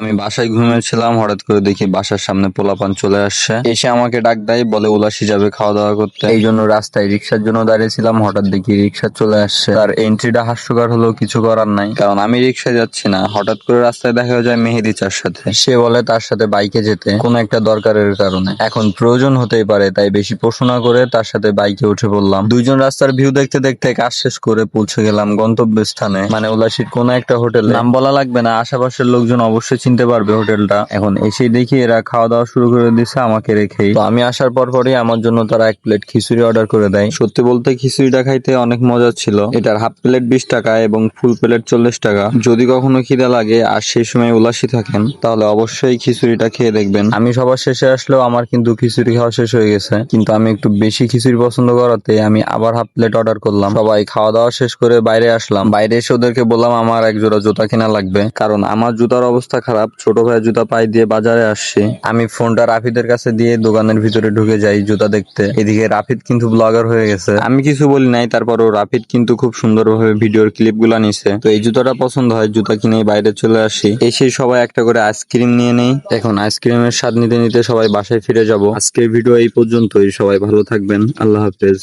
আমি বাসায় ঘুমিয়েছিলাম, হঠাৎ করে দেখি বাসার সামনে পোলাপান চলে আসছে, এসে আমাকে ডাক দেয়, বলে উলাসি যাবে খাওয়া দাওয়া করতে। এই জন্য রাস্তায় রিক্সার জন্য দাঁড়িয়েছিলাম, হঠাৎ দেখি রিক্সা চলে আসছে। তার এন্ট্রিটা হাস্যকর হলেও কিছু করার নাই, কারণ আমি রিক্সায় যাচ্ছি না। হঠাৎ করে রাস্তায় দেখা যায় মেহেদি চার সাথে। সে বলে তার সাথে বাইকে যেতে কোনো একটা দরকারের কারণে। এখন প্রয়োজন হতেই পারে, তাই বেশি প্রশ্ন না করে তার সাথে বাইকে উঠে পড়লাম। দুইজন রাস্তার ভিউ দেখতে দেখতে কাজ শেষ করে পৌঁছে গেলাম গন্তব্যস্থানে, মানে উলাসির কোনো একটা হোটেল। নাম বলা লাগবে না, আশেপাশের লোকজন অবশ্যই চিনতে পারবে হোটেলটা। এখন এসেই দেখি এরা খাওয়া দাওয়া শুরু করে দিছে আমাকে রেখেই। তো আমি আসার পরই আমার জন্য তারা 1 প্লেট খিচুড়ি অর্ডার করে দেয়। সত্যি বলতে খিচুড়িটা খাইতে অনেক মজা ছিল। এটার হাফ প্লেট 20 টাকা এবং ফুল প্লেট 40 টাকা। যদি কখনো খিদা লাগে আর সেই সময় উলাসি থাকেন, তাহলে অবশ্যই খিচুড়িটা খেয়ে দেখবেন। আমি সবার শেষে আসলেও আমার কিন্তু খিচুড়ি খাওয়া শেষ হয়ে গেছে, কিন্তু আমি একটু বেশি খিচুড়ি পছন্দ করাতে আমি আবার হাফ প্লেট অর্ডার করলাম। সবাই খাওয়া দাওয়া শেষ করে বাইরে আসলাম। বাইরে এসে ওদেরকে বললাম আমার এক জোড়া জুতা কেনা লাগবে, কারণ আমার জুতার অবস্থা খারাপ। ছোট ভাইয়ের জুতা পাই দিয়ে বাজারে আসছি। আমি ফোনটা রাফিদের কাছে দিয়ে দোকানের ভিতরে ঢুকে যাই জুতা দেখতে। এদিকে রাফিদ কিন্তু ব্লগার হয়ে গেছে। আমি কিছু বলি নাই, তারপরও রাফিদ কিন্তু খুব সুন্দরভাবে ভিডিওর ক্লিপ গুলা নিছে। তো এই জুতাটা পছন্দ হয়, জুতা কিনে বাইরে চলে আসি। এসে সবাই একটা করে আইসক্রিম নিয়ে নেই। এখন আইসক্রিমের স্বাদ নিতে নিতে সবাই বাসায় ফিরে যাব। আজকের ভিডিও এই পর্যন্তই। সবাই ভালো থাকবেন, আল্লাহ হাফেজ।